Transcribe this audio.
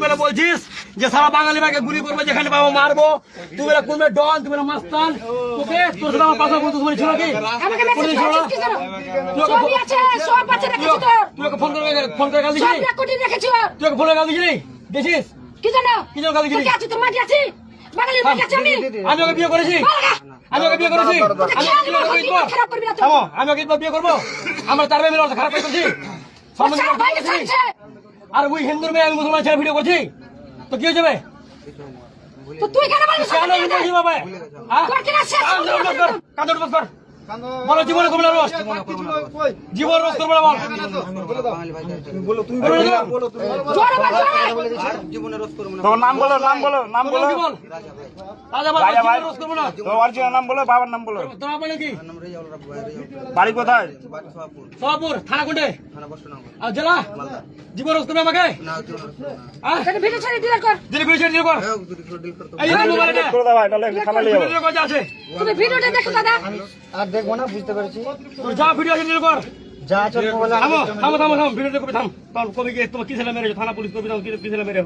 বেলা বলছিস যে সারা বাঙালি ভাইকে গুলি করবো, যেখানে পাবো মারবো। তুই বেলা কোন ডন, তুই বেলা মাস্তান, তোকে তোর সাথে আমার পাশে বন্ধু ছিল কি? তুই ফোন করে গাল দিছিলি? তুই ফোন করে গাল দিছিলি? দেখিস কি জানো গাল দিছিলি? আমি ওকে বিয়ে করেছি, আমি ওকে বিয়ে করেছি, আমি ওকে বিয়ে করবো। আমরা 4 ভাই মিলে খারাপ করছি, আর ওই হিন্দুর মেয়ে আমি মুসলমান ছেলে ভিডিও করছি, তো কি হয়ে যাবে? বলো জীবনে করবো না রোজ, জীবন রোজ করবো না বল। তোমার নাম বলো, নাম বলো, নাম বলো, নাম বলো, বাবার নাম বলো। বাড়ি কোথায়? সোহাপুর থানা কোনটে? আর জেলা? জীবন রোজ করবে আমাকে? আর দেখবো না, বুঝতে পেরেছি। যা ভিডিও আছে ডিল কর, যা চল মোবাইল থাম ভিডিও কবি থাম। তোমার কি ছেলে মেরেছো? থানা পুলিশ কবি থাম, কি ছেলে মেরে